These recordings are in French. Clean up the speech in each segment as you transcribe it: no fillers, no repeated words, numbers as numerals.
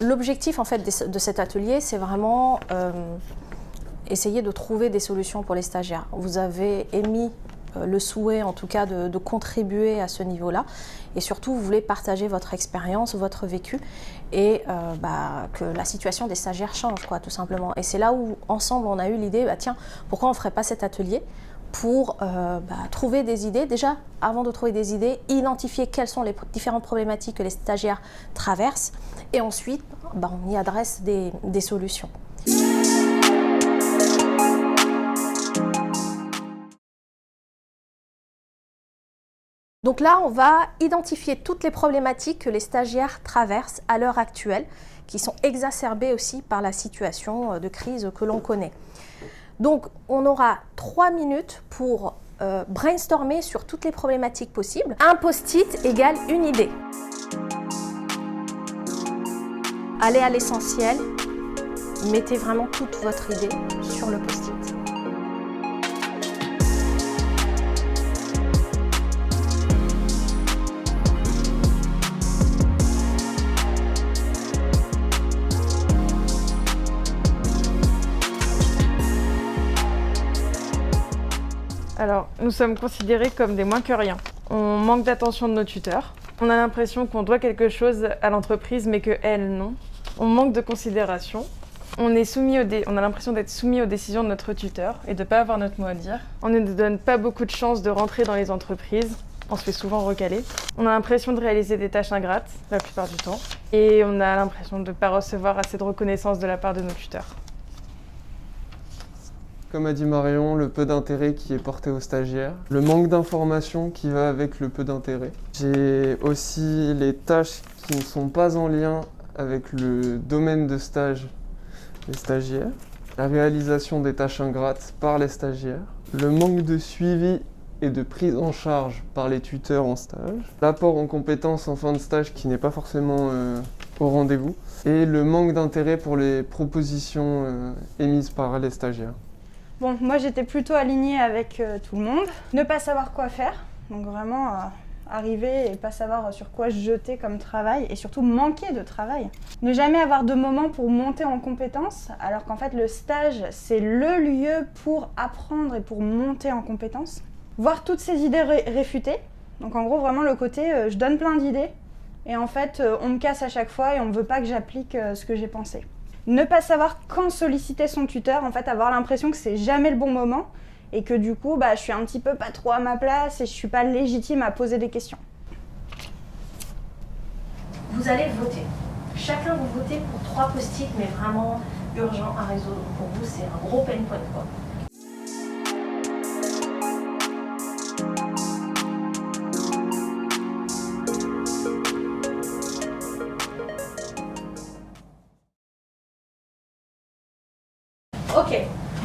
L'objectif en fait de cet atelier, c'est vraiment essayer de trouver des solutions pour les stagiaires. Vous avez émis le souhait en tout cas de contribuer à ce niveau-là et surtout vous voulez partager votre expérience, votre vécu et que la situation des stagiaires change quoi, tout simplement. Et c'est là où ensemble on a eu l'idée, tiens, pourquoi on ne ferait pas cet atelier pour trouver des idées. Déjà, avant de trouver des idées, identifier quelles sont les différentes problématiques que les stagiaires traversent et ensuite, on y adresse des solutions. Donc là, on va identifier toutes les problématiques que les stagiaires traversent à l'heure actuelle, qui sont exacerbées aussi par la situation de crise que l'on connaît. Donc, on aura 3 minutes pour brainstormer sur toutes les problématiques possibles. Un post-it égale une idée. Allez à l'essentiel, mettez vraiment toute votre idée sur le post-it. Alors, nous sommes considérés comme des moins que rien. On manque d'attention de nos tuteurs. On a l'impression qu'on doit quelque chose à l'entreprise, mais qu'elle, non. On manque de considération. On a l'impression d'être soumis aux décisions de notre tuteur et de ne pas avoir notre mot à dire. On ne nous donne pas beaucoup de chances de rentrer dans les entreprises. On se fait souvent recaler. On a l'impression de réaliser des tâches ingrates, la plupart du temps. Et on a l'impression de ne pas recevoir assez de reconnaissance de la part de nos tuteurs. Comme a dit Marion, le peu d'intérêt qui est porté aux stagiaires, le manque d'informations qui va avec le peu d'intérêt. J'ai aussi les tâches qui ne sont pas en lien avec le domaine de stage des stagiaires, la réalisation des tâches ingrates par les stagiaires, le manque de suivi et de prise en charge par les tuteurs en stage, l'apport en compétences en fin de stage qui n'est pas forcément au rendez-vous, et le manque d'intérêt pour les propositions émises par les stagiaires. Bon, moi j'étais plutôt alignée avec tout le monde. Ne pas savoir quoi faire, donc vraiment arriver et pas savoir sur quoi se jeter comme travail et surtout manquer de travail. Ne jamais avoir de moment pour monter en compétences, alors qu'en fait le stage c'est le lieu pour apprendre et pour monter en compétences. Voir toutes ces idées réfutées, donc en gros vraiment le côté je donne plein d'idées et en fait on me casse à chaque fois et on ne veut pas que j'applique ce que j'ai pensé. Ne pas savoir quand solliciter son tuteur, en fait avoir l'impression que c'est jamais le bon moment et que du coup je suis un petit peu pas trop à ma place et je suis pas légitime à poser des questions. Vous allez voter. Chacun vous votez pour 3 post-it mais vraiment urgents à résoudre. Pour vous c'est un gros pain point quoi. Ok,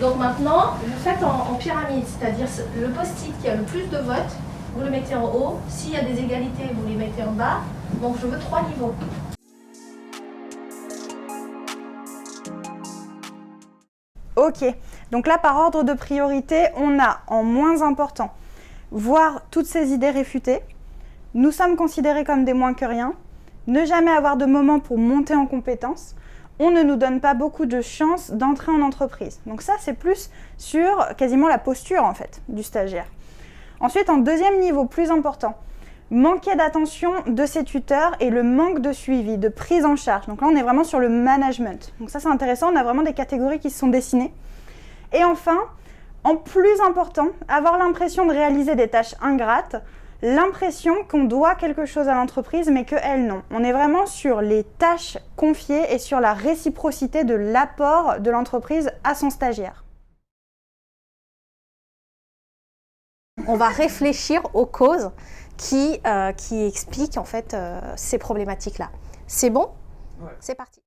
donc maintenant, vous faites en pyramide, c'est-à-dire le post-it qui a le plus de votes, vous le mettez en haut. S'il y a des égalités, vous les mettez en bas. Donc je veux 3 niveaux. Ok, donc là par ordre de priorité, on a en moins important, voir toutes ces idées réfutées, nous sommes considérés comme des moins que rien, ne jamais avoir de moment pour monter en compétences, on ne nous donne pas beaucoup de chances d'entrer en entreprise. Donc ça, c'est plus sur quasiment la posture en fait du stagiaire. Ensuite, en deuxième niveau, plus important, manquer d'attention de ses tuteurs et le manque de suivi, de prise en charge. Donc là, on est vraiment sur le management. Donc ça, c'est intéressant, on a vraiment des catégories qui se sont dessinées. Et enfin, en plus important, avoir l'impression de réaliser des tâches ingrates, l'impression qu'on doit quelque chose à l'entreprise, mais qu'elle non. On est vraiment sur les tâches confiées et sur la réciprocité de l'apport de l'entreprise à son stagiaire. On va réfléchir aux causes qui expliquent en fait ces problématiques-là. C'est bon ? Ouais. C'est parti.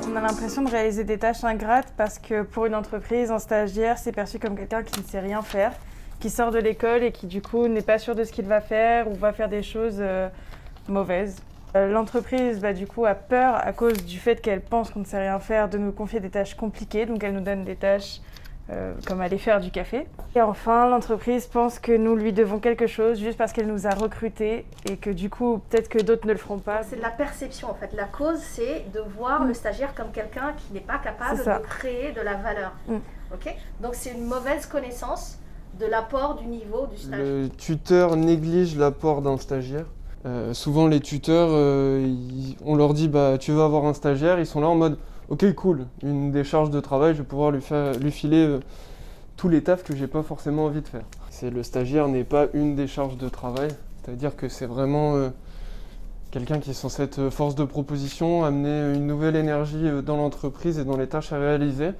On a l'impression de réaliser des tâches ingrates parce que pour une entreprise, un stagiaire, c'est perçu comme quelqu'un qui ne sait rien faire, qui sort de l'école et qui du coup n'est pas sûr de ce qu'il va faire ou va faire des choses mauvaises. L'entreprise du coup a peur à cause du fait qu'elle pense qu'on ne sait rien faire de nous confier des tâches compliquées, donc elle nous donne des tâches comme aller faire du café. Et enfin, l'entreprise pense que nous lui devons quelque chose juste parce qu'elle nous a recrutés et que du coup, peut-être que d'autres ne le feront pas. C'est de la perception en fait. La cause, c'est de voir le stagiaire comme quelqu'un qui n'est pas capable de créer de la valeur. Okay, donc c'est une mauvaise connaissance de l'apport du niveau du stage. Le tuteur néglige l'apport d'un stagiaire. Souvent les tuteurs, on leur dit tu veux avoir un stagiaire, ils sont là en mode ok cool, une décharge de travail, je vais pouvoir lui filer tous les tafs que j'ai pas forcément envie de faire. Le stagiaire n'est pas une décharge de travail, c'est-à-dire que c'est vraiment quelqu'un qui est censé être force de proposition, amener une nouvelle énergie dans l'entreprise et dans les tâches à réaliser,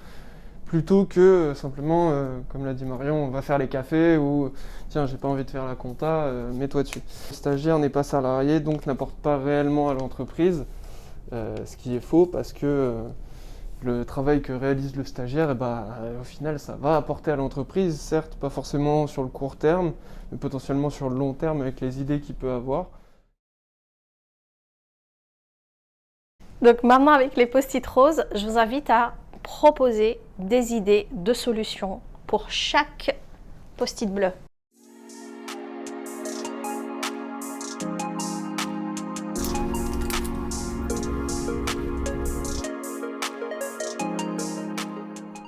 plutôt que simplement, comme l'a dit Marion, on va faire les cafés ou tiens, j'ai pas envie de faire la compta, mets-toi dessus. Le stagiaire n'est pas salarié, donc n'apporte pas réellement à l'entreprise, ce qui est faux parce que le travail que réalise le stagiaire, au final, ça va apporter à l'entreprise, certes pas forcément sur le court terme, mais potentiellement sur le long terme avec les idées qu'il peut avoir. Donc maintenant, avec les post-it roses, je vous invite à proposer des idées de solutions pour chaque post-it bleu.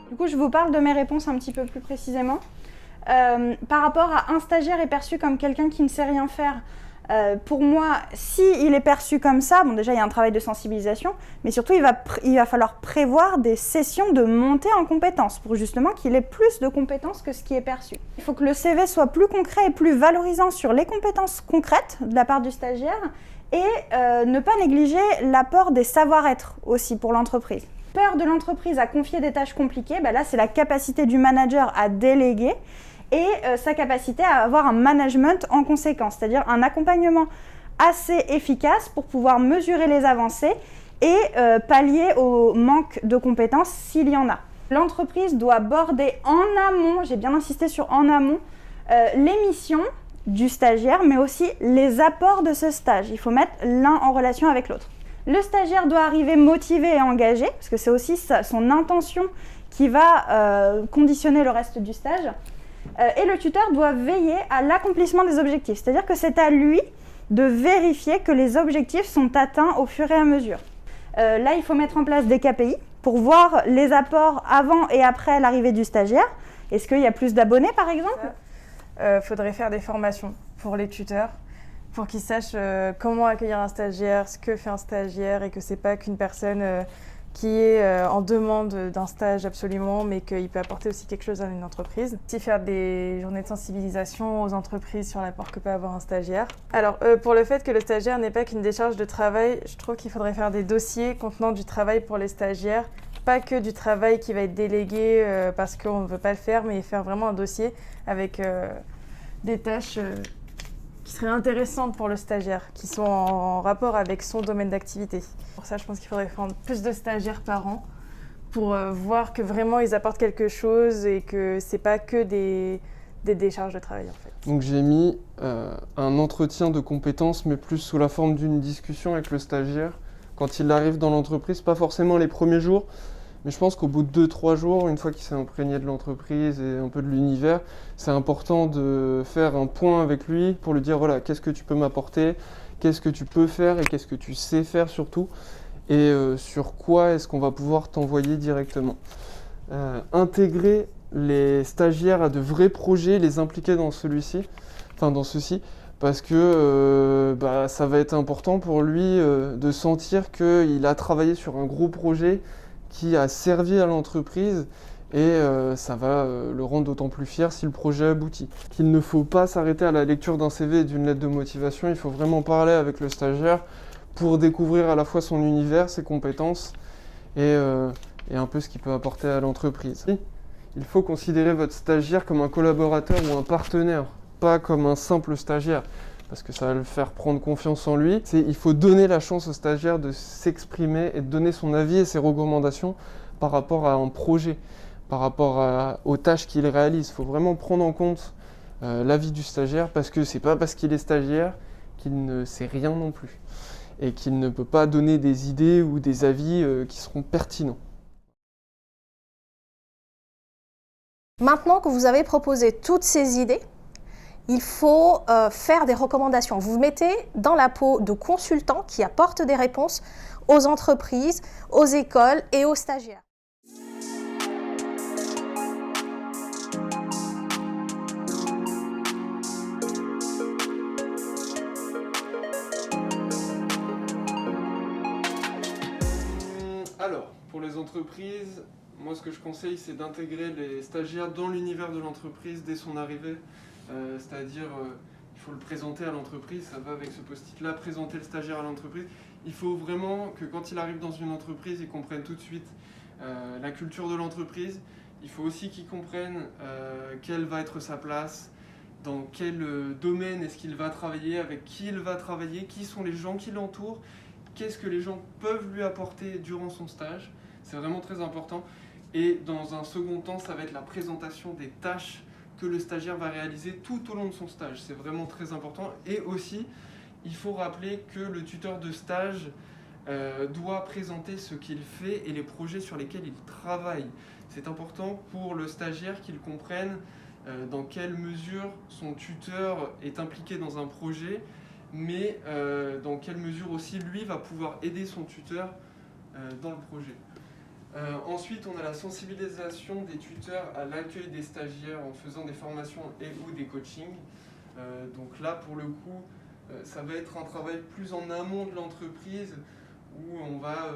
Du coup, je vous parle de mes réponses un petit peu plus précisément. Par rapport à un stagiaire est perçu comme quelqu'un qui ne sait rien faire, pour moi, s'il est perçu comme ça, bon déjà il y a un travail de sensibilisation, mais surtout il va falloir prévoir des sessions de montée en compétences pour justement qu'il ait plus de compétences que ce qui est perçu. Il faut que le CV soit plus concret et plus valorisant sur les compétences concrètes de la part du stagiaire et ne pas négliger l'apport des savoir-être aussi pour l'entreprise. Peur de l'entreprise à confier des tâches compliquées, là c'est la capacité du manager à déléguer et sa capacité à avoir un management en conséquence, c'est-à-dire un accompagnement assez efficace pour pouvoir mesurer les avancées et pallier au manque de compétences s'il y en a. L'entreprise doit border en amont, j'ai bien insisté sur en amont, les missions du stagiaire, mais aussi les apports de ce stage. Il faut mettre l'un en relation avec l'autre. Le stagiaire doit arriver motivé et engagé, parce que c'est aussi son intention qui va conditionner le reste du stage. Et le tuteur doit veiller à l'accomplissement des objectifs, c'est-à-dire que c'est à lui de vérifier que les objectifs sont atteints au fur et à mesure. Là, il faut mettre en place des KPI pour voir les apports avant et après l'arrivée du stagiaire. Est-ce qu'il y a plus d'abonnés, par exemple ? Faudrait faire des formations pour les tuteurs, pour qu'ils sachent comment accueillir un stagiaire, ce que fait un stagiaire et que c'est pas qu'une personne qui est en demande d'un stage absolument, mais qu'il peut apporter aussi quelque chose à une entreprise. Aussi faire des journées de sensibilisation aux entreprises sur l'apport que peut avoir un stagiaire. Alors pour le fait que le stagiaire n'est pas qu'une décharge de travail, je trouve qu'il faudrait faire des dossiers contenant du travail pour les stagiaires, pas que du travail qui va être délégué parce qu'on ne veut pas le faire, mais faire vraiment un dossier avec des tâches qui seraient intéressantes pour le stagiaire, qui sont en rapport avec son domaine d'activité. Pour ça, je pense qu'il faudrait prendre plus de stagiaires par an pour voir que vraiment ils apportent quelque chose et que c'est pas que des décharges de travail en fait. Donc j'ai mis un entretien de compétences, mais plus sous la forme d'une discussion avec le stagiaire quand il arrive dans l'entreprise, pas forcément les premiers jours, mais je pense qu'au bout de 2-3 jours, une fois qu'il s'est imprégné de l'entreprise et un peu de l'univers, c'est important de faire un point avec lui pour lui dire voilà, qu'est-ce que tu peux m'apporter, qu'est-ce que tu peux faire et qu'est-ce que tu sais faire surtout, et sur quoi est-ce qu'on va pouvoir t'envoyer directement. Intégrer les stagiaires à de vrais projets, les impliquer dans ceci, parce que ça va être important pour lui de sentir qu'il a travaillé sur un gros projet qui a servi à l'entreprise et ça va le rendre d'autant plus fier si le projet aboutit. Qu'il ne faut pas s'arrêter à la lecture d'un CV et d'une lettre de motivation, il faut vraiment parler avec le stagiaire pour découvrir à la fois son univers, ses compétences et un peu ce qu'il peut apporter à l'entreprise. Il faut considérer votre stagiaire comme un collaborateur ou un partenaire, pas comme un simple stagiaire, parce que ça va le faire prendre confiance en lui. Il faut donner la chance au stagiaire de s'exprimer et de donner son avis et ses recommandations par rapport à un projet, par rapport aux tâches qu'il réalise. Il faut vraiment prendre en compte l'avis du stagiaire, parce que c'est pas parce qu'il est stagiaire qu'il ne sait rien non plus, et qu'il ne peut pas donner des idées ou des avis qui seront pertinents. Maintenant que vous avez proposé toutes ces idées, il faut faire des recommandations. Vous vous mettez dans la peau de consultants qui apportent des réponses aux entreprises, aux écoles et aux stagiaires. Alors, pour les entreprises, moi ce que je conseille c'est d'intégrer les stagiaires dans l'univers de l'entreprise dès son arrivée. C'est-à-dire, il faut le présenter à l'entreprise, ça va avec ce post-it là, présenter le stagiaire à l'entreprise. Il faut vraiment que quand il arrive dans une entreprise, il comprenne tout de suite la culture de l'entreprise. Il faut aussi qu'il comprenne quelle va être sa place, dans quel domaine est-ce qu'il va travailler, avec qui il va travailler, qui sont les gens qui l'entourent, qu'est-ce que les gens peuvent lui apporter durant son stage. C'est vraiment très important. Et dans un second temps, ça va être la présentation des tâches que le stagiaire va réaliser tout au long de son stage. C'est vraiment très important. Et aussi, il faut rappeler que le tuteur de stage doit présenter ce qu'il fait et les projets sur lesquels il travaille. C'est important pour le stagiaire qu'il comprenne dans quelle mesure son tuteur est impliqué dans un projet, mais dans quelle mesure aussi lui va pouvoir aider son tuteur dans le projet. Ensuite, on a la sensibilisation des tuteurs à l'accueil des stagiaires en faisant des formations et ou des coachings. Donc là, pour le coup, ça va être un travail plus en amont de l'entreprise où on va,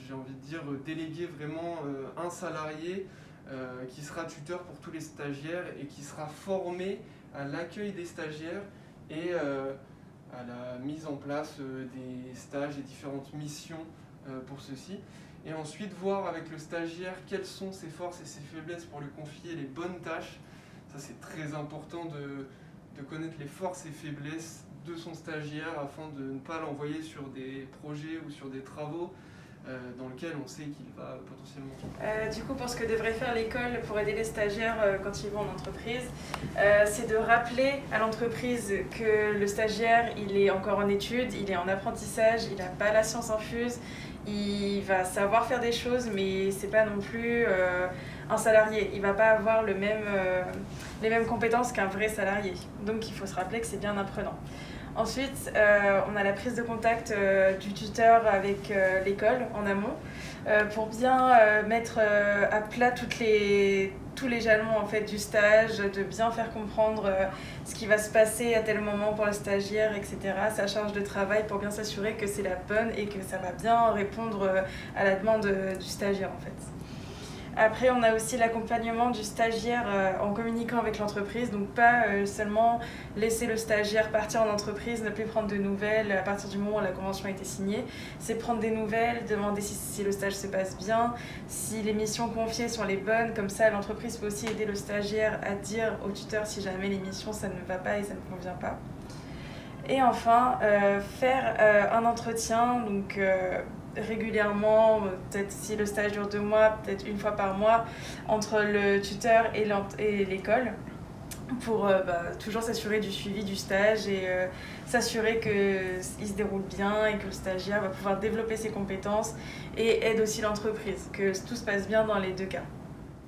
j'ai envie de dire, déléguer vraiment un salarié qui sera tuteur pour tous les stagiaires et qui sera formé à l'accueil des stagiaires et à la mise en place des stages et différentes missions pour ceux-ci. Et ensuite voir avec le stagiaire quelles sont ses forces et ses faiblesses pour lui confier les bonnes tâches. Ça c'est très important de connaître les forces et faiblesses de son stagiaire afin de ne pas l'envoyer sur des projets ou sur des travaux dans lesquels on sait qu'il va potentiellement... Du coup, pour ce que devrait faire l'école pour aider les stagiaires quand ils vont en entreprise, c'est de rappeler à l'entreprise que le stagiaire, il est encore en études, il est en apprentissage, il n'a pas la science infuse, il va savoir faire des choses, mais c'est pas non plus un salarié. Il va pas avoir les mêmes compétences qu'un vrai salarié. Donc il faut se rappeler que c'est bien un apprenant. Ensuite, on a la prise de contact du tuteur avec l'école en amont pour bien mettre à plat tous les jalons en fait, du stage, de bien faire comprendre ce qui va se passer à tel moment pour le stagiaire, etc. Sa charge de travail pour bien s'assurer que c'est la bonne et que ça va bien répondre à la demande du stagiaire en fait. Après, on a aussi l'accompagnement du stagiaire en communiquant avec l'entreprise, donc pas seulement laisser le stagiaire partir en entreprise, ne plus prendre de nouvelles à partir du moment où la convention a été signée. C'est prendre des nouvelles, demander si le stage se passe bien, si les missions confiées sont les bonnes, comme ça l'entreprise peut aussi aider le stagiaire à dire au tuteur si jamais les missions ça ne va pas et ça ne convient pas. Et enfin, faire un entretien, donc régulièrement, peut-être si le stage dure 2 mois, peut-être 1 fois par mois, entre le tuteur et l'école, pour toujours s'assurer du suivi du stage et s'assurer qu'il se déroule bien et que le stagiaire va pouvoir développer ses compétences et aide aussi l'entreprise, que tout se passe bien dans les 2 cas.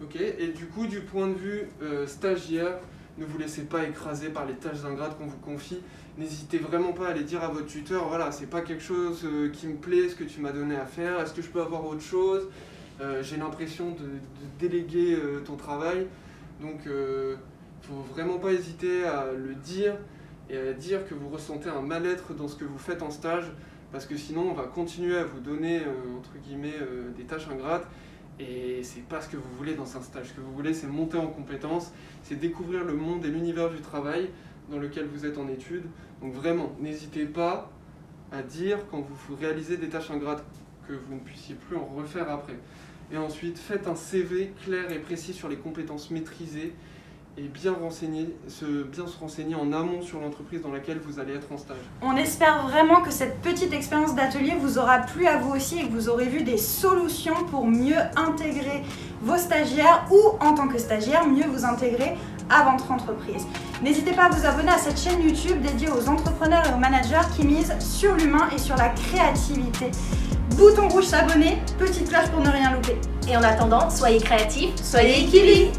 Ok, et du coup, du point de vue stagiaire, ne vous laissez pas écraser par les tâches ingrates qu'on vous confie. N'hésitez vraiment pas à aller dire à votre tuteur, voilà, c'est pas quelque chose qui me plaît, ce que tu m'as donné à faire, est-ce que je peux avoir autre chose? J'ai l'impression de déléguer ton travail. Donc, faut vraiment pas hésiter à le dire et à dire que vous ressentez un mal-être dans ce que vous faites en stage, parce que sinon on va continuer à vous donner, entre guillemets, des tâches ingrates. Et c'est pas ce que vous voulez dans un stage. Ce que vous voulez, c'est monter en compétences, c'est découvrir le monde et l'univers du travail dans lequel vous êtes en études. Donc vraiment, n'hésitez pas à dire quand vous réalisez des tâches ingrates que vous ne puissiez plus en refaire après. Et ensuite, faites un CV clair et précis sur les compétences maîtrisées et bien se renseigner en amont sur l'entreprise dans laquelle vous allez être en stage. On espère vraiment que cette petite expérience d'atelier vous aura plu à vous aussi et que vous aurez vu des solutions pour mieux intégrer vos stagiaires ou en tant que stagiaire, mieux vous intégrer à votre entreprise. N'hésitez pas à vous abonner à cette chaîne YouTube dédiée aux entrepreneurs et aux managers qui misent sur l'humain et sur la créativité. Bouton rouge s'abonner, petite cloche pour ne rien louper. Et en attendant, soyez créatifs, soyez équilibrés.